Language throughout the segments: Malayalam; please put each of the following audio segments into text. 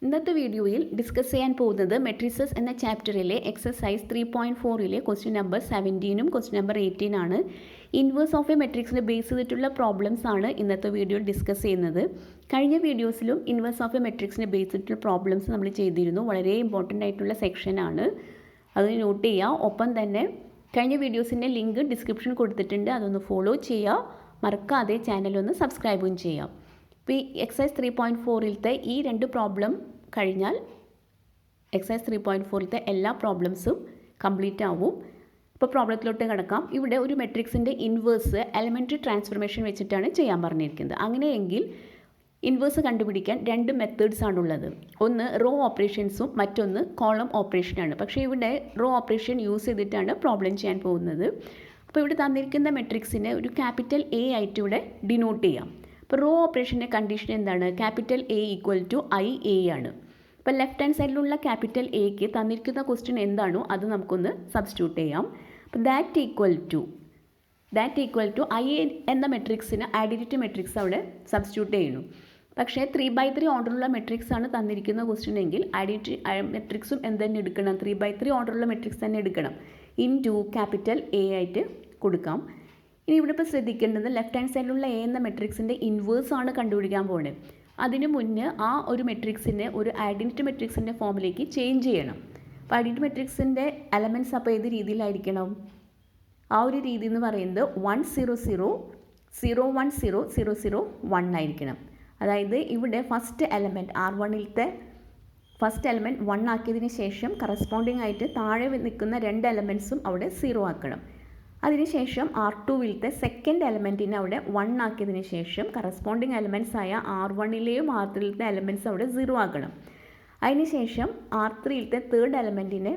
ഇന്നത്തെ വീഡിയോയിൽ ഡിസ്കസ് ചെയ്യാൻ പോകുന്നത് മെട്രിസസ് എന്ന ചാപ്റ്ററിലെ എക്സസൈസ് 3.4ലെ ക്വസ്റ്റ്യൻ നമ്പർ 17ഉം ക്വസ്റ്റ്യൻ നമ്പർ 18 ആണ്. ഇൻവേഴ്സ് ഓഫ് എ മെട്രിക്സിനെ ബേസ് ചെയ്തിട്ടുള്ള പ്രോബ്ലംസ് ആണ് ഇന്നത്തെ വീഡിയോയിൽ ഡിസ്കസ് ചെയ്യുന്നത്. കഴിഞ്ഞ വീഡിയോസിലും ഇൻവേഴ്സ് ഓഫ് എ മെട്രിക്സിനെ ബേസ് ചെയ്തിട്ടുള്ള പ്രോബ്ലംസ് നമ്മൾ ചെയ്തിരുന്നു. വളരെ ഇമ്പോർട്ടൻ്റ് ആയിട്ടുള്ള സെക്ഷനാണ്, അത് നോട്ട് ചെയ്യുക. ഒപ്പം തന്നെ കഴിഞ്ഞ വീഡിയോസിൻ്റെ ലിങ്ക് ഡിസ്ക്രിപ്ഷൻ കൊടുത്തിട്ടുണ്ട്, അതൊന്ന് ഫോളോ ചെയ്യുക. മറക്കാതെ ചാനലൊന്ന് സബ്സ്ക്രൈബും ചെയ്യാം. ഇപ്പോൾ ഈ എക്സസൈസ് 3.4ലത്തെ ഈ രണ്ട് പ്രോബ്ലം കഴിഞ്ഞാൽ എക്സസൈസ് 3.4ലത്തെ എല്ലാ പ്രോബ്ലംസും കംപ്ലീറ്റ് ആവും. ഇപ്പോൾ പ്രോബ്ലത്തിലോട്ട് കിടക്കാം. ഇവിടെ ഒരു മെട്രിക്സിൻ്റെ ഇൻവേഴ്സ് എലമെൻ്ററി ട്രാൻസ്ഫർമേഷൻ വെച്ചിട്ടാണ് ചെയ്യാൻ പറഞ്ഞിരിക്കുന്നത്. അങ്ങനെയെങ്കിൽ ഇൻവേഴ്സ് കണ്ടുപിടിക്കാൻ രണ്ട് മെത്തേഡ്സ് ആണുള്ളത്. ഒന്ന് റോ ഓപ്പറേഷൻസും മറ്റൊന്ന് കോളം ഓപ്പറേഷനാണ്. പക്ഷേ ഇവിടെ റോ ഓപ്പറേഷൻ യൂസ് ചെയ്തിട്ടാണ് പ്രോബ്ലം ചെയ്യാൻ പോകുന്നത്. അപ്പോൾ ഇവിടെ തന്നിരിക്കുന്ന മെട്രിക്സിനെ ഒരു ക്യാപിറ്റൽ എ ആയിട്ട് ഇവിടെ ഡിനോട്ട് ചെയ്യാം. അപ്പോൾ റോ ഓപ്പറേഷൻ്റെ കണ്ടീഷൻ എന്താണ്? Capital A equal to I A ആണ്. അപ്പോൾ ലെഫ്റ്റ് ഹാൻഡ് സൈഡിലുള്ള ക്യാപിറ്റൽ എക്ക് തന്നിരിക്കുന്ന ക്വസ്റ്റ്യൻ എന്താണോ അത് നമുക്കൊന്ന് സബ്സ്റ്റിറ്റ്യൂട്ട് ചെയ്യാം. അപ്പോൾ that equal to I A എന്ന മെട്രിക്സിന് ഐഡൻറ്റിറ്റി മെട്രിക്സ് അവിടെ സബ്സ്റ്റിറ്റ്യൂട്ട് ചെയ്യുന്നു. പക്ഷേ 3/3 ഓർഡറുള്ള മെട്രിക്സ് ആണ് തന്നിരിക്കുന്ന ക്വസ്റ്റ്യൻ എങ്കിൽ ഐഡൻറ്റിറ്റി മെട്രിക്സും എന്ത് തന്നെ എടുക്കണം? 3/3 ഓർഡറുള്ള മെട്രിക്സ് തന്നെ എടുക്കണം. ഇൻടു ക്യാപിറ്റൽ എ ആയിട്ട് കൊടുക്കാം. ഇനി ഇവിടെ ഇപ്പോൾ ശ്രദ്ധിക്കേണ്ടത് ലെഫ്റ്റ് ഹാൻഡ് സൈഡിലുള്ള എ എന്ന മെട്രിക്സിൻ്റെ ഇൻവേഴ്സ് ആണ് കണ്ടുപിടിക്കാൻ പോകുന്നത്. അതിന് മുന്നേ ആ ഒരു മെട്രിക്സിനെ ഒരു ഐഡൻറ്റിറ്റി മെട്രിക്സിൻ്റെ ഫോമിലേക്ക് ചേഞ്ച് ചെയ്യണം. അപ്പോൾ ഐഡൻറ്റിറ്റി മെട്രിക്സിൻ്റെ എലമെൻറ്റ്സ് അപ്പോൾ ഏത് രീതിയിലായിരിക്കണം? ആ ഒരു രീതി എന്ന് പറയുന്നത് 1 0 0 0 1 0 0 0 1 ആയിരിക്കണം. അതായത് ഇവിടെ ഫസ്റ്റ് എലമെൻറ്റ് R1ലത്തെ ഫസ്റ്റ് എലമെൻറ്റ് 1 ആക്കിയതിന് ശേഷം കറസ്പോണ്ടിങ് ആയിട്ട് താഴെ നിൽക്കുന്ന രണ്ട് എലമെൻറ്റ്സും അവിടെ 0 ആക്കണം. അതിനുശേഷം R2വിലത്തെ സെക്കൻഡ് എലമെൻറ്റിനെ അവിടെ 1 ആക്കിയതിന് ശേഷം കറസ്പോണ്ടിങ് എലമെൻറ്റ്സ് ആയ R1ലെയും R3യിലത്തെ എലമെൻറ്റ്സ് അവിടെ 0 ആക്കണം. അതിനുശേഷം R3യിലത്തെ തേർഡ് എലമെൻറ്റിനെ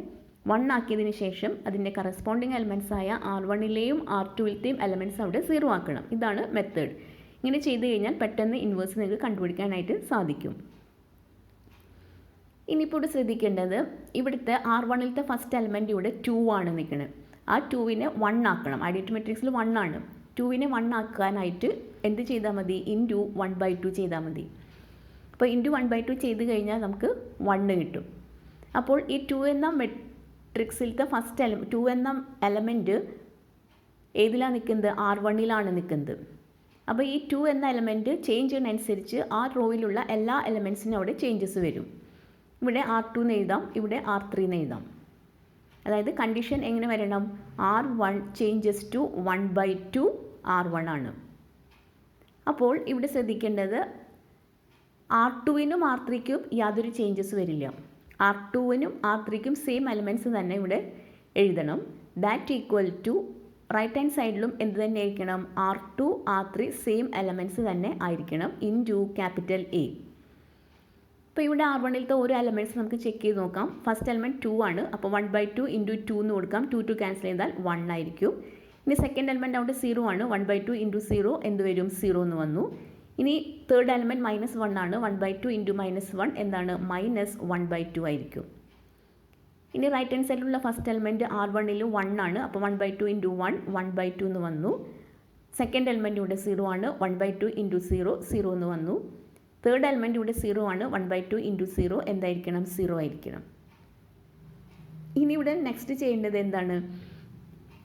1 ആക്കിയതിന് ശേഷം അതിൻ്റെ കറസ്പോണ്ടിങ് എലമെൻറ്റ്സ് ആയ R1ലെയും R2വിലത്തെയും എലമെൻറ്റ്സ് അവിടെ 0 ആക്കണം. ഇതാണ് മെത്തേഡ്. ഇങ്ങനെ ചെയ്ത് കഴിഞ്ഞാൽ പെട്ടെന്ന് ഇൻവേഴ്സ് നിങ്ങൾക്ക് കണ്ടുപിടിക്കാനായിട്ട് സാധിക്കും. ഇനിയിപ്പോൾ ഇവിടെ ശ്രദ്ധിക്കേണ്ടത് ഇവിടുത്തെ R1ലത്തെ ഫസ്റ്റ് എലമെൻറ്റ് ഇവിടെ 2 ആണ് നിൽക്കുന്നത്. ആ 2വിനെ 1 ആക്കണം. ഐഡൻറ്റിറ്റി മെട്രിക്സിൽ 1 ആണ്. 2വിനെ 1 ആക്കാനായിട്ട് എന്ത് ചെയ്താൽ മതി? ഇൻറ്റു 1/2 ചെയ്താൽ മതി. അപ്പോൾ ഇൻറ്റു 1/2 ചെയ്ത് കഴിഞ്ഞാൽ നമുക്ക് 1 കിട്ടും. അപ്പോൾ ഈ 2 എന്ന മെട്രിക്സിലത്തെ ഫസ്റ്റ് 2 എന്ന എലമെൻറ്റ് ഏതിലാണ് നിൽക്കുന്നത്? R1ലാണ് നിൽക്കുന്നത്. അപ്പോൾ ഈ 2 എന്ന എലമെൻറ്റ് ചേഞ്ച് ചെയ്യുന്നതനുസരിച്ച് ആ റോയിലുള്ള എല്ലാ എലമെൻറ്റ്സിനും അവിടെ ചേഞ്ചസ് വരും. ഇവിടെ R2 എന്ന് എഴുതാം, ഇവിടെ R3 എന്ന് എഴുതാം. അതായത് കണ്ടീഷൻ എങ്ങനെ വരണം? R1 ചേഞ്ചസ് ടു 1/2 R1 ആണ്. അപ്പോൾ ഇവിടെ ശ്രദ്ധിക്കേണ്ടത് R2വിനും R3ക്കും യാതൊരു ചേഞ്ചസ് വരില്ല. R2വിനും R3ക്കും സെയിം എലമെൻറ്റ്സ് തന്നെ ഇവിടെ എഴുതണം. That equal to right hand സൈഡിലും എന്ത് തന്നെ ആയിരിക്കണം? R2 R3 സെയിം എലമെൻറ്റ്സ് തന്നെ ആയിരിക്കണം. Into capital A. അപ്പോൾ ഇവിടെ R1ലത്തെ ഓരോ എലമെൻറ്റ്സ് നമുക്ക് ചെക്ക് ചെയ്ത് നോക്കാം. ഫസ്റ്റ് എലമെൻറ്റ് 2 ആണ്. അപ്പോൾ 1/2 ഇൻറ്റു 2 എന്ന് കൊടുക്കാം. 2 ക്യാൻസൽ ചെയ്താൽ 1 ആയിരിക്കും. ഇനി സെക്കൻഡ് എലമെൻറ്റ് അവിടെ 0 ആണ്. 1/2 ഇൻറ്റു 0 എന്ത് വരും? 0 എന്ന് വന്നു. ഇനി തേർഡ് എലമെൻറ്റ് -1 ആണ്. 1/2 ഇൻറ്റു -1 എന്താണ്? -1/2 ആയിരിക്കും. ഇനി റൈറ്റ് ഹാൻഡ് സൈഡിലുള്ള ഫസ്റ്റ് എലമെൻറ്റ് R1ൽ 1 ആണ്. അപ്പോൾ 1/2 ഇൻറ്റു 1 1/2 എന്ന് വന്നു. സെക്കൻഡ് എലമെൻറ്റ് ഇവിടെ 0 ആണ്. 1/2 ഇൻറ്റു 0 0 എന്ന് വന്നു. തേർഡ് എലമെൻറ്റ് ഇവിടെ 0 ആണ്. 1/2 ഇൻറ്റു 0 എന്തായിരിക്കണം? 0 ആയിരിക്കണം. ഇനി ഇവിടെ നെക്സ്റ്റ് ചെയ്യേണ്ടത് എന്താണ്?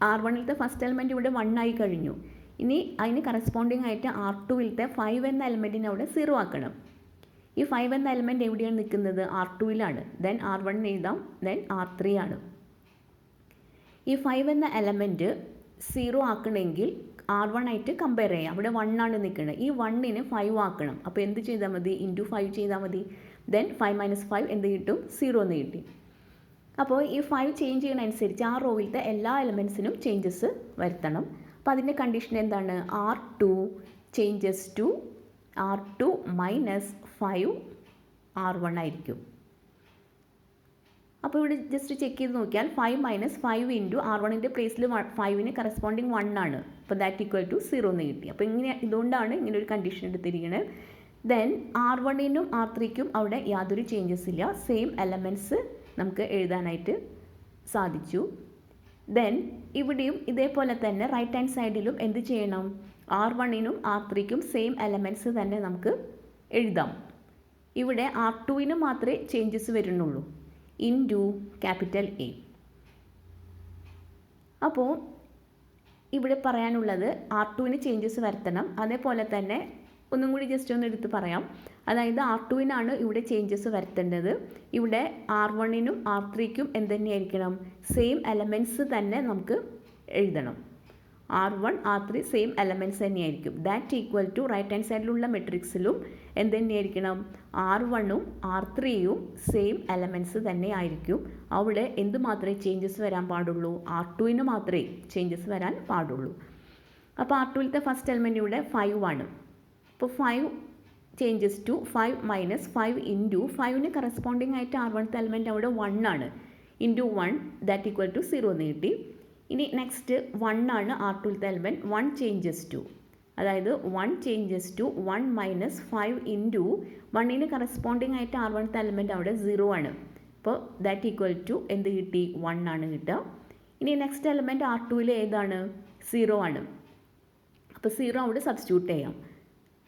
R1ലത്തെ ഫസ്റ്റ് എലമെൻറ്റ് ഇവിടെ 1 ആയി കഴിഞ്ഞു. ഇനി അതിന് കറസ്പോണ്ടിങ് ആയിട്ട് R2വിലത്തെ 5 എന്ന എലമെൻറ്റിനെ അവിടെ 0 ആക്കണം. ഈ 5 എന്ന എലമെൻറ്റ് എവിടെയാണ് നിൽക്കുന്നത്? R2വിലാണ്. ദെൻ R1 എന്ന് എഴുതാം. ദെൻ R3 ആണ്. ഈ 5 എന്ന എലമെൻറ്റ് 0 ആക്കണമെങ്കിൽ R1 ആയിട്ട് കമ്പയർ ചെയ്യാം. അവിടെ 1 ആണ് നിൽക്കുന്നത്. ഈ 1നെ 5 ആക്കണം. അപ്പോൾ എന്ത് ചെയ്താൽ മതി? ഇൻറ്റു 5 ചെയ്താൽ മതി. ദെൻ 5 - 5 എന്ത് കിട്ടും? 0 എന്ന് കിട്ടി. അപ്പോൾ ഈ 5 ചേഞ്ച് ചെയ്യുന്നതനുസരിച്ച് ആ റോയിലത്തെ എല്ലാ എലമെൻറ്റ്സിനും ചേഞ്ചസ് വരുത്തണം. അപ്പോൾ അതിൻ്റെ കണ്ടീഷൻ എന്താണ്? R2 changes to R2 - 5 R1 ആയിരിക്കും. അപ്പോൾ ഇവിടെ ജസ്റ്റ് ചെക്ക് ചെയ്ത് നോക്കിയാൽ 5 - 5 ഇൻറ്റു R1ൻ്റെ പ്ലേസിൽ 5ന് കറസ്പോണ്ടിങ് 1 ആണ്. അപ്പോൾ ദാറ്റ് ഈക്വൽ ടു 0 എന്ന് കിട്ടി. അപ്പോൾ ഇതുകൊണ്ടാണ് ഇങ്ങനെ ഒരു കണ്ടീഷൻ എടുത്തിരിക്കുന്നത്. ദെൻ R1നും R3ക്കും അവിടെ യാതൊരു ചേഞ്ചസ് ഇല്ല. സെയിം എലമെൻറ്റ്സ് നമുക്ക് എഴുതാനായിട്ട് സാധിച്ചു. ദെൻ ഇവിടെയും ഇതേപോലെ തന്നെ റൈറ്റ് ഹാൻഡ് സൈഡിലും എന്ത് ചെയ്യണം? R1നും R3ക്കും സെയിം എലമെൻറ്റ്സ് തന്നെ നമുക്ക് എഴുതാം. ഇവിടെ R2 മാത്രമേ ചേഞ്ചസ് വരുന്നുള്ളൂ, ഇൻറ്റു ക്യാപിറ്റൽ A. അപ്പോൾ ഇവിടെ പറയാനുള്ളത് R2 ചേഞ്ചസ് വരുത്തണം. അതേപോലെ തന്നെ ഒന്നും കൂടി ജസ്റ്റ് ഒന്ന് എടുത്ത് പറയാം. അതായത് R2 ഇവിടെ ചേഞ്ചസ് വരുത്തേണ്ടത്. ഇവിടെ R1 R3 എന്ത് തന്നെയായിരിക്കണം, സെയിം എലമെൻറ്റ്സ് തന്നെ നമുക്ക് എഴുതണം. R1 R3 സെയിം എലമെൻറ്റ്സ് തന്നെയായിരിക്കും. That equal to right hand സൈഡിലുള്ള മെട്രിക്സിലും എന്ത് തന്നെയായിരിക്കണം, R1 R3 സെയിം എലമെൻറ്റ്സ് തന്നെ ആയിരിക്കും. അവിടെ എന്ത് മാത്രമേ ചേഞ്ചസ് വരാൻ പാടുള്ളൂ, R2 മാത്രമേ ചേഞ്ചസ് വരാൻ പാടുള്ളൂ. അപ്പോൾ R2 ഫസ്റ്റ് എലമെൻറ്റ് ഇവിടെ 5 ആണ്. അപ്പോൾ 5 changes to 5 minus 5 into 5 corresponding ആയിട്ട് R1 എലമെൻറ്റ് അവിടെ 1 ആണ്, ഇൻറ്റു 1 ദാറ്റ് ഈക്വൽ ടു 0 എന്ന് കിട്ടി. ഇനി നെക്സ്റ്റ് 1 ആണ് R2 എലമെൻറ്റ്. 1 ചേഞ്ചസ് ടു, അതായത് 1 changes to 1 minus 5 into 1 corresponding ആയിട്ട് R1 എലമെൻറ്റ് അവിടെ 0 ആണ്. അപ്പോൾ ദാറ്റ് ഈക്വൽ ടു എന്ത് കിട്ടി, 1 ആണ് കിട്ടുക. ഇനി നെക്സ്റ്റ് എലമെൻറ്റ് R2 ഏതാണ്, 0 ആണ്. അപ്പോൾ 0 അവിടെ സബ്സ്റ്റിറ്റ്യൂട്ട് ചെയ്യാം.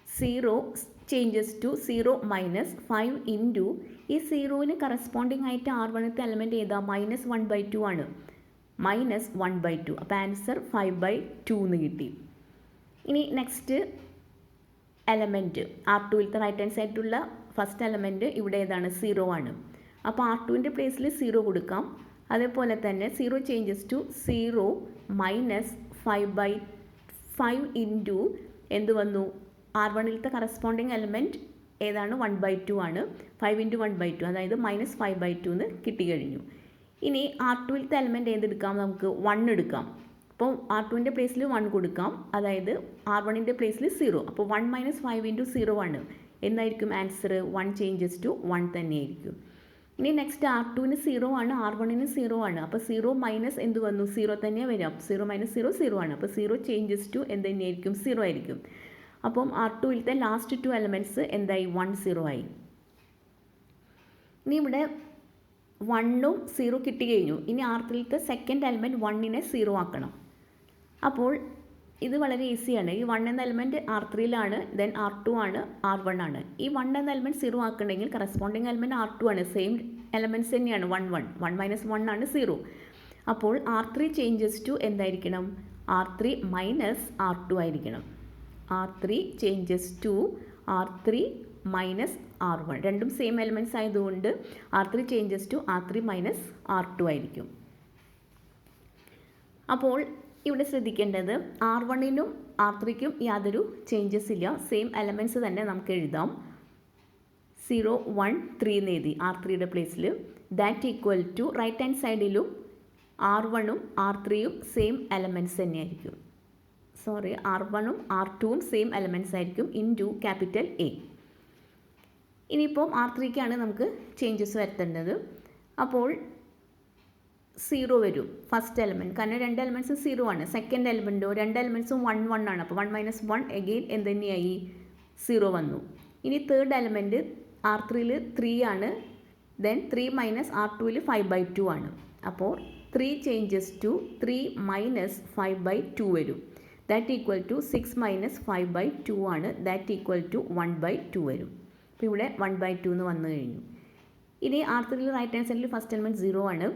0 ചേഞ്ചസ് ടു 0 മൈനസ് 5 ഇൻറ്റു ഈ 0 കറസ്പോണ്ടിങ് ആയിട്ട് R1 എലമെൻറ്റ് ഏതാ, -1/2 ആണ്, -1/2. അപ്പോൾ ആൻസർ 5/2 എന്ന് കിട്ടി. ഇനി next element R2 right hand സൈഡിലുള്ള ഫസ്റ്റ് എലമെൻറ്റ് ഇവിടെ ഏതാണ്, 0 ആണ്. അപ്പോൾ R2 പ്ലേസിൽ 0 കൊടുക്കാം. അതേപോലെ തന്നെ 0 ചേഞ്ചസ് ടു 0 മൈനസ് 5/5 ഇൻറ്റു എന്ത് വന്നു, R1 കറസ്പോണ്ടിങ് എലമെൻറ്റ് ഏതാണ്, 1/2 ആണ്. 5 ഇൻറ്റു 1/2 അതായത് -5/2 എന്ന് കിട്ടി കഴിഞ്ഞു. ഇനി R2 എലമെൻറ്റ് ഏതെടുക്കാം, നമുക്ക് 1 എടുക്കാം. അപ്പോൾ R2 പ്ലേസിൽ 1 കൊടുക്കാം, അതായത് R1 പ്ലേസിൽ 0. അപ്പോൾ 1 മൈനസ് 5 ഇൻറ്റു 0 ആണ്. എന്തായിരിക്കും ആൻസർ, 1 ചേഞ്ചസ് ടു 1 തന്നെയായിരിക്കും. ഇനി നെക്സ്റ്റ് R2 0 ആണ്, R1 0 ആണ്. അപ്പോൾ 0 മൈനസ് എന്ത് വന്നു, 0 തന്നെയാണ് വരിക. 0 മൈനസ് 0 0 ആണ്. അപ്പോൾ 0 ചേഞ്ചസ് ടു എന്ത് തന്നെയായിരിക്കും, 0 ആയിരിക്കും. അപ്പം R2 ലാസ്റ്റ് 2 എലമെൻറ്റ്സ് എന്തായി, 1 0 ആയി. ഇനി ഇവിടെ 1 0 കിട്ടി കഴിഞ്ഞു. ഇനി R3 സെക്കൻഡ് എലമെൻറ്റ് 1 0 ആക്കണം. അപ്പോൾ ഇത് വളരെ ഈസിയാണ്. ഈ 1 എന്ന എലമെൻറ്റ് R3 ദെൻ R2 ആണ്, R1 ആണ്. ഈ 1 എന്ന എലമെൻറ്റ് 0 ആക്കണമെങ്കിൽ കറസ്പോണ്ടിങ് എലമെൻറ്റ് R2 ആണ്, സെയിം എലമെൻറ്റ്സ് തന്നെയാണ്. 1 മൈനസ് 1 ആണ് 0. അപ്പോൾ R3 ചേഞ്ചസ് ടു എന്തായിരിക്കണം, R3 മൈനസ് R2 ആയിരിക്കണം. R3 changes to R3 minus R1, രണ്ടും സെയിം എലമെൻറ്റ്സ് ആയതുകൊണ്ട് R3 changes to R3 minus R2 ആയിരിക്കും. അപ്പോൾ ഇവിടെ ശ്രദ്ധിക്കേണ്ടത് R1 R3 യാതൊരു ചേഞ്ചസ് ഇല്ല, സെയിം എലമെൻറ്റ്സ് തന്നെ നമുക്ക് എഴുതാം. 0 1 3 എന്ന് എഴുതി R3 പ്ലേസിൽ. That equal to right hand സൈഡിലും R1 R3 സെയിം എലമെൻറ്റ്സ് തന്നെയായിരിക്കും. R1 R2 സെയിം എലമെൻറ്റ്സ് ആയിരിക്കും, ഇൻറ്റു ക്യാപിറ്റൽ A. ഇനിയിപ്പം R3 നമുക്ക് ചേഞ്ചസ് വരുത്തേണ്ടത്. അപ്പോൾ 0 വരും ഫസ്റ്റ് എലമെൻറ്റ്, കാരണം 2 എലമെൻറ്റ്സും 0 ആണ്. സെക്കൻഡ് എലമെൻറ്റോ 2 എലമെൻറ്റ്സും 1 1 ആണ്. അപ്പോൾ 1 മൈനസ് 1 എഗെയിൻ എന്ത് തന്നെയായി, 0 വന്നു. ഇനി തേർഡ് എലമെൻറ്റ് R3 3 ആണ്, ദെൻ 3 മൈനസ് R2 5/2 ആണ്. അപ്പോൾ 3 ചേഞ്ചസ് ടു 3 മൈനസ് 5/2 വരും. ദാറ്റ് ഈക്വൽ ടു 6 മൈനസ് 5/2 ആണ്. ദാറ്റ് ഈക്വൽ ടു 1/2 വരും. അപ്പോൾ ഇവിടെ 1/2 എന്ന് വന്നു കഴിഞ്ഞു. ഇനി R3 റൈറ്റ് ഹാൻഡ് സൈഡിൽ ഫസ്റ്റ് എലമെൻറ്റ് 0 ആണ്,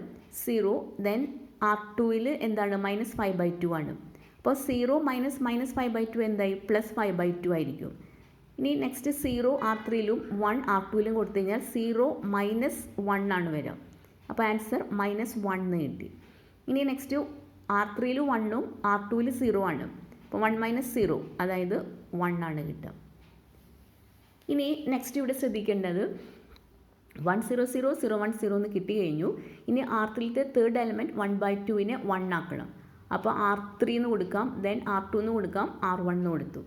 0. ദെൻ R2 എന്താണ്, -5/2 ആണ്. അപ്പോൾ 0 മൈനസ് -5/2 എന്തായി, +5/2 ആയിരിക്കും. ഇനി നെക്സ്റ്റ് 0 R3 1 R2 കൊടുത്തു കഴിഞ്ഞാൽ 0 മൈനസ് 1 ആണ് വരിക. അപ്പോൾ ആൻസർ -1 എന്ന് കിട്ടി. ഇനി നെക്സ്റ്റ് R3 1 R2 0 ആണ്. അപ്പോൾ 1 മൈനസ് 0 അതായത് 1 ആണ് കിട്ടുക. ഇനി നെക്സ്റ്റ് ഇവിടെ ശ്രദ്ധിക്കേണ്ടത് 1 0 0 0 1 0 എന്ന് കിട്ടി കഴിഞ്ഞു. ഇനി R3 തേർഡ് എലമെൻറ്റ് 1/2 1 ആക്കണം. അപ്പോൾ R3 എന്ന് കൊടുക്കാം, ദെൻ R2 എന്ന് കൊടുക്കാം, R1 എന്ന് കൊടുത്തു.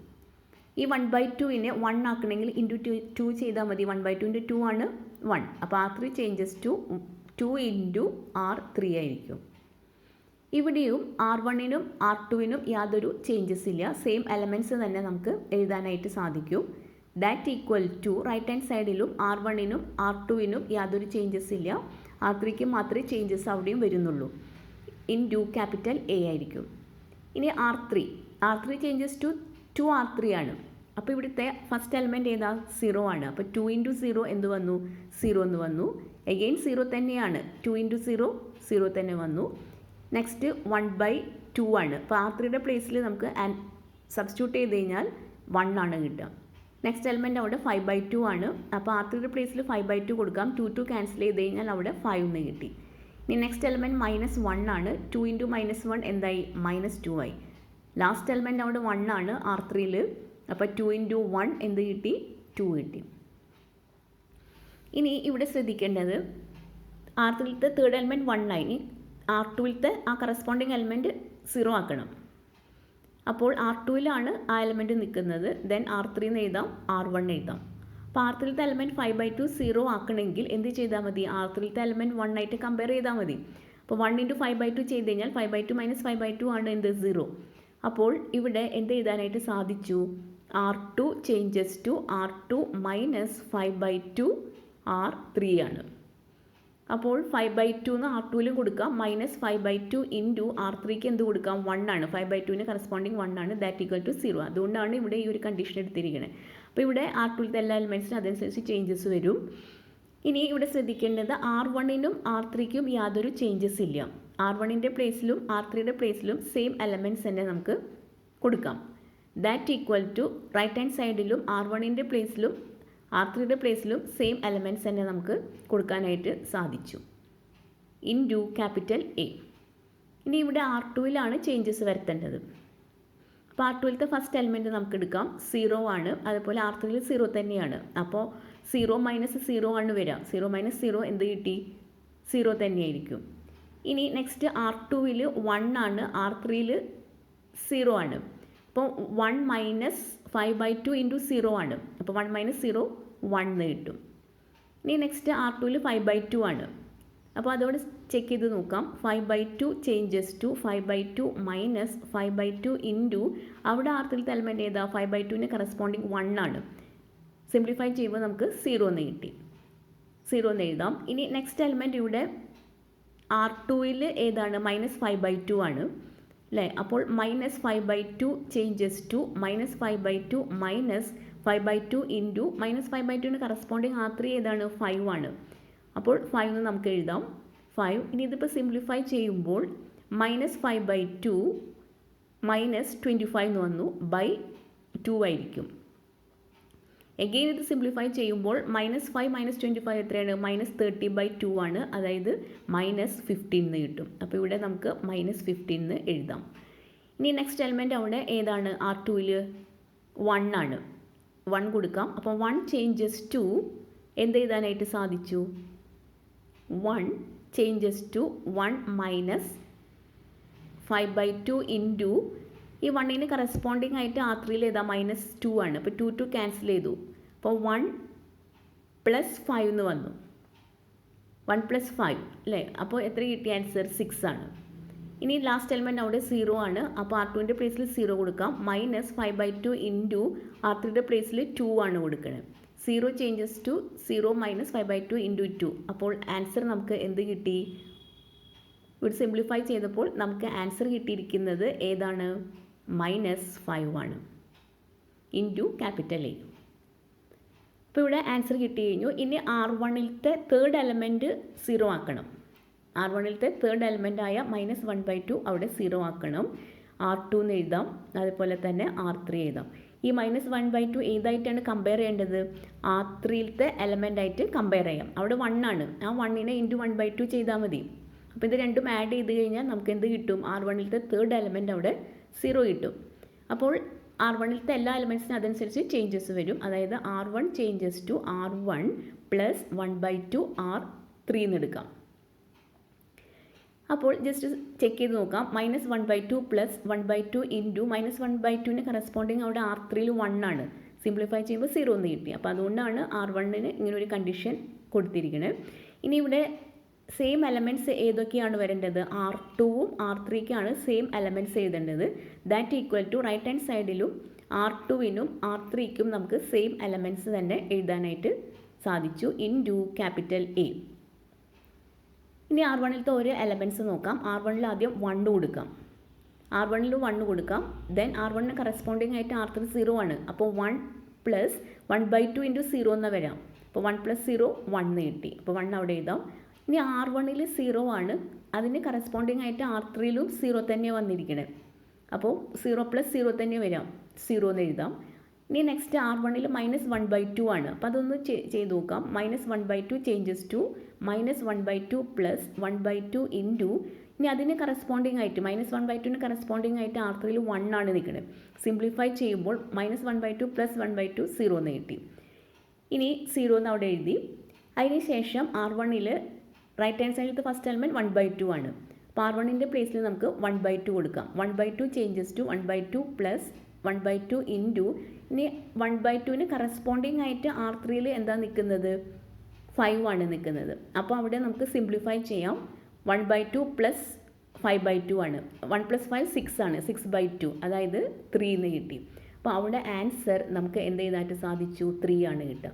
ഈ 1/2 1 ആക്കണമെങ്കിൽ ഇൻറ്റു 2 ചെയ്താൽ മതി. 1/2 ഇൻറ്റു 2 ആണ് 1. അപ്പോൾ R3 changes to 2 into R3 ആയിരിക്കും. ഇവിടെയും R1 R2 യാതൊരു ചേഞ്ചസ് ഇല്ല, സെയിം എലമെൻറ്റ്സ് തന്നെ നമുക്ക് എഴുതാനായിട്ട് സാധിക്കും. That equal to right hand സൈഡിലും R1 R2 യാതൊരു ചേഞ്ചസ് ഇല്ല, R3 മാത്രമേ ചേഞ്ചസ് അവിടെയും വരുന്നുള്ളൂ, ഇൻറ്റു ക്യാപിറ്റൽ A ആയിരിക്കും. ഇനി R3 ചേഞ്ചസ് ടു 2 R3 ആണ്. അപ്പോൾ ഇവിടുത്തെ ഫസ്റ്റ് എലമെൻറ്റ് ഏതാ 0 ആണ്. അപ്പോൾ 2 ഇൻറ്റു 0 എന്ത് വന്നു 0 എന്ന് വന്നു. എഗെയിൻ 0 തന്നെയാണ്, 2 ഇൻറ്റു 0 0 തന്നെ വന്നു. നെക്സ്റ്റ് 1/2 ആണ്. അപ്പോൾ R3യുടെ പ്ലേസിൽ നമുക്ക് സബ്സ്റ്റിറ്റ്യൂട്ട് ചെയ്ത് കഴിഞ്ഞാൽ 1 ആണ് കിട്ടുക. നെക്സ്റ്റ് എലമെൻറ്റ് അവിടെ 5/2 ആണ്. അപ്പോൾ R3യുടെ പ്ലേസിൽ 5/2 കൊടുക്കാം. 2 ക്യാൻസൽ ചെയ്ത് കഴിഞ്ഞാൽ അവിടെ 5 എന്ന് കിട്ടി. ഇനി നെക്സ്റ്റ് എലമെൻറ്റ് -1 ആണ്. 2 ഇൻറ്റു -1 എന്തായി -2 ആയി. ലാസ്റ്റ് എലമെൻറ്റ് അവിടെ 1 ആണ് R3യിൽ. അപ്പോൾ 2 ഇൻറ്റു 1 എന്ത് കിട്ടി 2 കിട്ടി. ഇനി ഇവിടെ ശ്രദ്ധിക്കേണ്ടത് R3യിലത്തെ തേർഡ് എലമെൻറ്റ് 1 ആയി. R2യിലത്തെ ആ കറസ്പോണ്ടിങ് എലമെൻറ്റ് 0 ആക്കണം. അപ്പോൾ R2യിലാണ് ആ എലമെൻറ്റ് നിൽക്കുന്നത്. ദെൻ R3 എന്ന് എഴുതാം, R1 എഴുതാം. അപ്പോൾ R3യിലത്തെ എലമെൻറ്റ് 5/2 0 ആക്കണമെങ്കിൽ എന്ത് ചെയ്താൽ മതി, R3യിലത്തെ എലമെൻറ്റ് 1 ആയിട്ട് കമ്പയർ ചെയ്താൽ മതി. അപ്പോൾ 1 ഇൻറ്റു 5/2 ചെയ്ത് കഴിഞ്ഞാൽ 5/2 - 5/2 ആണ് എന്ത് 0. അപ്പോൾ ഇവിടെ എന്ത് എഴുതാനായിട്ട് സാധിച്ചു, R2 changes to R2 minus 5/2 R3 ആണ്. അപ്പോൾ 5/2 എന്ന് R2യിലും കൊടുക്കാം, -5/2 ഇൻറ്റു R3ക്ക് എന്ത് കൊടുക്കാം 1 ആണ്. 5/2ന് കറസ്പോണ്ടിങ് 1 ആണ്, ദാറ്റ് ഈക്വൽ ടു 0. അതുകൊണ്ടാണ് ഇവിടെ ഈ ഒരു കണ്ടീഷൻ എടുത്തിരിക്കുന്നത്. അപ്പോൾ ഇവിടെ R2യിലത്തെ എല്ലാ എലമെൻറ്റ്സിനും അതനുസരിച്ച് ചേഞ്ചസ് വരും. ഇനി ഇവിടെ ശ്രദ്ധിക്കേണ്ടത് R1നും R3ക്കും യാതൊരു ചേഞ്ചസ് ഇല്ല. R1ൻ്റെ പ്ലേസിലും R3യുടെ പ്ലേസിലും സെയിം എലമെൻറ്റ്സ് തന്നെ നമുക്ക് കൊടുക്കാം. That equal to right hand സൈഡിലും R1ൻ്റെ പ്ലേസിലും R3യുടെ പ്ലേസിലും സെയിം എലമെൻറ്റ്സ് തന്നെ നമുക്ക് കൊടുക്കാനായിട്ട് സാധിച്ചു. Into capital A. ഇനി ഇവിടെ R2യിലാണ് ചേഞ്ചസ് വരുത്തേണ്ടത്. അപ്പോൾ R2യിലത്തെ ഫസ്റ്റ് എലമെൻറ്റ് നമുക്ക് എടുക്കാം, 0 ആണ്. അതുപോലെ R3യിൽ 0 തന്നെയാണ്. അപ്പോൾ 0 - 0 ആണ് വരിക. 0 - 0 എന്ത് കിട്ടി 0 തന്നെയായിരിക്കും. ഇനി നെക്സ്റ്റ് R2യിൽ 1 ആണ്, R3യിൽ 0 ആണ്. അപ്പോൾ 1 - 5/2 ഇൻറ്റു 0 ആണ്. അപ്പോൾ 1 - 0 1 എന്ന് കിട്ടും. ഇനി നെക്സ്റ്റ് R2യിൽ 5/2 ആണ്. അപ്പോൾ അതോടെ ചെക്ക് ചെയ്ത് നോക്കാം. 5/2 ചേഞ്ചസ് ടു 5/2 മൈനസ് 5/2 ഇൻറ്റു അവിടെ R3യിലത്തെ എലമെൻറ്റ് ഏതാ 5/2ന് കറസ്പോണ്ടിങ് 1 ആണ്. സിംപ്ലിഫൈ ചെയ്യുമ്പോൾ നമുക്ക് 0 എന്ന് കിട്ടി. 0 എന്ന് എഴുതാം. ഇനി നെക്സ്റ്റ് എലമെൻറ്റ് ഇവിടെ R2യിൽ ഏതാണ് -5/2 ആണ് അല്ലേ. അപ്പോൾ -5/2 ചേഞ്ചസ് ടു -5/2 മൈനസ് 5/2 ഇൻറ്റു -5/2ന് കറസ്പോണ്ടിങ് R3 ഏതാണ് 5 ആണ്. അപ്പോൾ 5 എന്ന് നമുക്ക് എഴുതാം, 5. ഇനി ഇതിപ്പോൾ സിംപ്ലിഫൈ ചെയ്യുമ്പോൾ -5/2 -25 എന്ന് വന്നു, /2 ആയിരിക്കും. എഗെയിൻ ഇത് സിംപ്ലിഫൈ ചെയ്യുമ്പോൾ -5 - 25 എത്രയാണ് -30/2 ആണ്. അതായത് -15 എന്ന് കിട്ടും. അപ്പോൾ ഇവിടെ നമുക്ക് -15 എന്ന് എഴുതാം. ഇനി നെക്സ്റ്റ് എലമെൻറ്റ് അവിടെ ഏതാണ് R2യിൽ 1 ആണ്. 1 കൊടുക്കാം. അപ്പോൾ 1 ചേഞ്ചസ് ടു എന്ത് എഴുതാനായിട്ട് സാധിച്ചു, 1 ചേഞ്ചസ് ടു 1 മൈനസ് 5/2 ഇൻറ്റു ഈ 1ന് കറസ്പോണ്ടിങ് ആയിട്ട് R3യിൽ ഏതാ -2 ആണ്. അപ്പോൾ 2 ക്യാൻസൽ ചെയ്തു. അപ്പോൾ 1 + 5 എന്ന് വന്നു. 1 + 5 അല്ലേ. അപ്പോൾ എത്ര കിട്ടിയ ആൻസർ 6 ആണ്. ഇനി ലാസ്റ്റ് എലമെൻറ്റ് അവിടെ 0 ആണ്. അപ്പോൾ R2ൻ്റെ പ്ലേസിൽ 0 കൊടുക്കാം, -5/2 ഇൻറ്റു R3യുടെ പ്ലേസിൽ 2 ആണ് കൊടുക്കുന്നത്. 0 ചേഞ്ചസ് ടു 0 - 5/2 ഇൻറ്റു 2. അപ്പോൾ ആൻസർ നമുക്ക് എന്ത് കിട്ടി, ഇവിടെ സിംപ്ലിഫൈ ചെയ്തപ്പോൾ നമുക്ക് ആൻസർ കിട്ടിയിരിക്കുന്നത് ഏതാണ് -5 ആണ്. Into capital A. അപ്പോൾ ഇവിടെ ആൻസർ കിട്ടി കഴിഞ്ഞു. ഇനി R1യിലത്തെ തേർഡ് എലമെൻറ്റ് 0 ആക്കണം. R1യിലത്തെ തേർഡ് എലമെൻ്റ് ആയ -1/2 അവിടെ 0 ആക്കണം. R2 എന്ന് എഴുതാം, അതുപോലെ തന്നെ R3 എഴുതാം. ഈ -1/2 ഏതായിട്ടാണ് കമ്പയർ ചെയ്യേണ്ടത്, R3യിലത്തെ എലമെൻ്റ് ആയിട്ട് കമ്പയർ ചെയ്യാം. അവിടെ 1 ആണ്. ആ 1നെ ഇൻറ്റു 1/2 ചെയ്താൽ മതി. അപ്പോൾ ഇത് രണ്ടും ആഡ് ചെയ്ത് കഴിഞ്ഞാൽ നമുക്ക് എന്ത് കിട്ടും, R1യിലത്തെ തേർഡ് എലമെൻറ്റ് അവിടെ 0 കിട്ടും. അപ്പോൾ R1യിലത്തെ എല്ലാ എലമെൻറ്റ്സിനും അതനുസരിച്ച് ചേഞ്ചസ് വരും. അതായത് R1 changes to R1 + 1/2 R3 എന്ന് എടുക്കാം. അപ്പോൾ ജസ്റ്റ് ചെക്ക് ചെയ്ത് നോക്കാം. -1/2 + 1/2 ഇൻറ്റു -1/2ന് കറസ്പോണ്ടിങ് അവിടെ R3യിൽ 1 ആണ്. സിംപ്ലിഫൈ ചെയ്യുമ്പോൾ 0 എന്ന് കിട്ടി. അപ്പോൾ അതുകൊണ്ടാണ് R1ന് ഇങ്ങനെ ഒരു കണ്ടീഷൻ കൊടുത്തിരിക്കുന്നത്. ഇനി ഇവിടെ സെയിം എലമെൻറ്റ്സ് ഏതൊക്കെയാണ് വരേണ്ടത്, R2വും R3ക്കാണ് സെയിം എലമെൻറ്റ്സ് എഴുതേണ്ടത്. That equal to right hand സൈഡിലും R2നും R3ക്കും നമുക്ക് സെയിം എലമെൻറ്റ്സ് തന്നെ എഴുതാനായിട്ട് സാധിച്ചു. Into capital A. ഇനി R1യിലത്തെ ഒരു എലമെൻറ്റ്സ് നോക്കാം. R1ൽ ആദ്യം 1 കൊടുക്കാം. R1ൽ 1 കൊടുക്കാം. ദെൻ R1ന് കറസ്പോണ്ടിങ് ആയിട്ട് R3 0 ആണ്. അപ്പോൾ 1 പ്ലസ് 1/2 ഇൻറ്റു 0 എന്ന് വരാം. അപ്പോൾ 1 + 0 1 എന്ന് കിട്ടി. അപ്പോൾ 1 അവിടെ എഴുതാം. ഇനി R1ൽ 0 ആണ്, അതിന് കറസ്പോണ്ടിങ് ആയിട്ട് R3ലും 0 തന്നെ വന്നിരിക്കണേ. അപ്പോൾ 0 + 0 തന്നെ വരാം, 0 എന്ന് എഴുതാം. ഇനി നെക്സ്റ്റ് R1ൽ -1/2 ആണ്. അപ്പോൾ അതൊന്ന് ചെയ്ത് നോക്കാം. -1/2 ചേഞ്ചസ് ടു -1/2 പ്ലസ് 1/2 ഇൻറ്റു, ഇനി അതിന് കറസ്പോണ്ടിങ് ആയിട്ട് -1/2ന് കറസ്പോണ്ടിങ് ആയിട്ട് R3ൽ 1 ആണ് നിൽക്കുന്നത്. സിംപ്ലിഫൈ ചെയ്യുമ്പോൾ -1/2 പ്ലസ് 1/2 0 എന്ന് കിട്ടി. ഇനി 0 എന്ന് അവിടെ എഴുതി. അതിന് ശേഷം R1ൽ റൈറ്റ് ഹാൻഡ് സൈഡിലത്തെ ഫസ്റ്റ് എലമെൻറ്റ് 1/2 ആണ്. അപ്പോൾ R1ൻ്റെ പ്ലേസിൽ നമുക്ക് 1/2 കൊടുക്കാം. 1/2 ചേഞ്ചസ് ടു 1/2 പ്ലസ് 1/2 ഇൻറ്റു, ഇനി 1/2ന് കറസ്പോണ്ടിങ് ആയിട്ട് R3ൽ എന്താ നിൽക്കുന്നത്, 5 ആണ് നിൽക്കുന്നത്. അപ്പോൾ അവിടെ നമുക്ക് സിംപ്ലിഫൈ ചെയ്യാം. 1/2 പ്ലസ് 5/2 ആണ്. 1 + 5 6 ആണ്. 6/2 അതായത് 3 എന്ന് കിട്ടി. അപ്പോൾ അവിടെ ആൻസർ നമുക്ക് എന്ത് ചെയ്തായിട്ട് സാധിച്ചു, 3 ആണ് കിട്ടുക.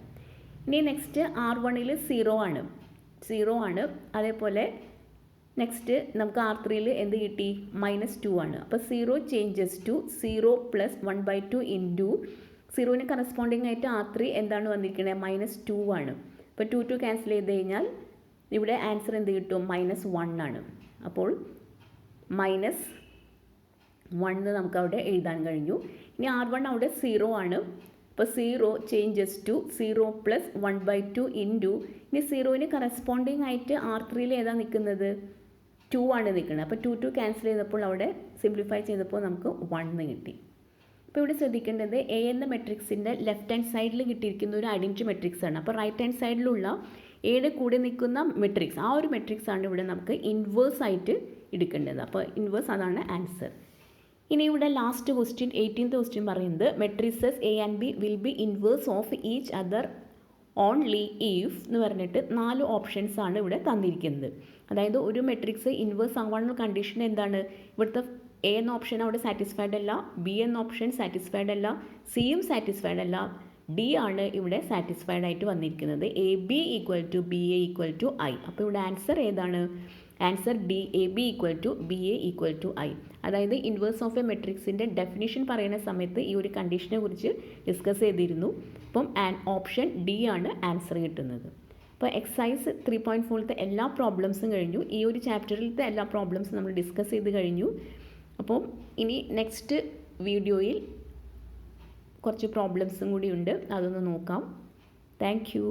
ഇനി നെക്സ്റ്റ് R1ൽ 0 ആണ്, 0 ആണ്. അതേപോലെ നെക്സ്റ്റ് നമുക്ക് R3ൽ എന്ത് കിട്ടി, -2 ആണ്. അപ്പോൾ 0 ചേഞ്ചസ് ടു 0 പ്ലസ് 1/2 ഇൻറ്റു, 0ന് കറസ്പോണ്ടിങ് ആയിട്ട് R3 എന്താണ് വന്നിരിക്കുന്നത്, -2 ആണ്. അപ്പോൾ 2 ക്യാൻസൽ ചെയ്ത് കഴിഞ്ഞാൽ ഇവിടെ ആൻസർ എന്ത് കിട്ടും, -1 ആണ്. അപ്പോൾ -1 നമുക്ക് അവിടെ എഴുതാൻ കഴിഞ്ഞു. ഇനി R1 അവിടെ 0 ആണ്. അപ്പോൾ 0 ചേഞ്ചസ് ടു 0 പ്ലസ് 1/2 ഇൻറ്റു, ഇനി 0ന് കറസ്പോണ്ടിങ് ആയിട്ട് R3ൽ ഏതാ നിൽക്കുന്നത്, 2 ആണ് നിൽക്കുന്നത്. അപ്പോൾ 2 ക്യാൻസൽ ചെയ്തപ്പോൾ അവിടെ സിംപ്ലിഫൈ ചെയ്തപ്പോൾ നമുക്ക് 1 കിട്ടി. അപ്പോൾ ഇവിടെ ശ്രദ്ധിക്കേണ്ടത് എ എന്ന മെട്രിക്സിൻ്റെ ലെഫ്റ്റ് ഹാൻഡ് സൈഡിൽ കിട്ടിയിരിക്കുന്ന ഒരു ഐഡൻറ്റിറ്റി മെട്രിക്സ് ആണ്. അപ്പോൾ റൈറ്റ് ഹാൻഡ് സൈഡിലുള്ള എയുടെ കൂടെ നിൽക്കുന്ന മെട്രിക്സ്, ആ ഒരു മെട്രിക്സ് ആണ് ഇവിടെ നമുക്ക് ഇൻവേഴ്സ് ആയിട്ട് എടുക്കേണ്ടത്. അപ്പോൾ ഇൻവേഴ്സ് അതാണ് ആൻസർ. ഇനി ഇവിടെ ലാസ്റ്റ് ക്വസ്റ്റ്യൻ 18th ക്വസ്റ്റ്യൻ പറയുന്നത് matrices A and B will be inverse of each other only if എന്ന് പറഞ്ഞിട്ട് 4 ഓപ്ഷൻസ് ആണ് ഇവിടെ തന്നിരിക്കുന്നത്. അതായത് ഒരു മെട്രിക്സ് ഇൻവേഴ്സ് ആവാനുള്ള കണ്ടീഷൻ എന്താണ്, ഇവിടുത്തെ എ എന്ന ഓപ്ഷൻ അവിടെ സാറ്റിസ്ഫൈഡ് അല്ല, ബി എന്ന ഓപ്ഷൻ സാറ്റിസ്ഫൈഡ് അല്ല, സിയും സാറ്റിസ്ഫൈഡ് അല്ല, ഡി ആണ് ഇവിടെ സാറ്റിസ്ഫൈഡ് ആയിട്ട് വന്നിരിക്കുന്നത്. A B equal to B A equal to I. അപ്പോൾ ഇവിടെ ആൻസർ ഏതാണ്, answer D, A B equal to B A equal to I. അതായത് ഇൻവേഴ്സ് ഓഫ് എ മെട്രിക്സിൻ്റെ ഡെഫിനിഷൻ പറയുന്ന സമയത്ത് ഈ ഒരു കണ്ടീഷനെ കുറിച്ച് ഡിസ്കസ് ചെയ്തിരുന്നു. അപ്പം ഓപ്ഷൻ ഡി ആണ് ആൻസർ കിട്ടുന്നത്. അപ്പോൾ എക്സസൈസ് 3.4ത്തെ എല്ലാ പ്രോബ്ലംസും കഴിഞ്ഞു. ഈ ഒരു ചാപ്റ്ററിലത്തെ എല്ലാ പ്രോബ്ലംസും നമ്മൾ ഡിസ്കസ് ചെയ്ത് കഴിഞ്ഞു. അപ്പം ഇനി നെക്സ്റ്റ് വീഡിയോയിൽ കുറച്ച് പ്രോബ്ലംസും കൂടി ഉണ്ട്, അതൊന്ന് നോക്കാം. Thank you.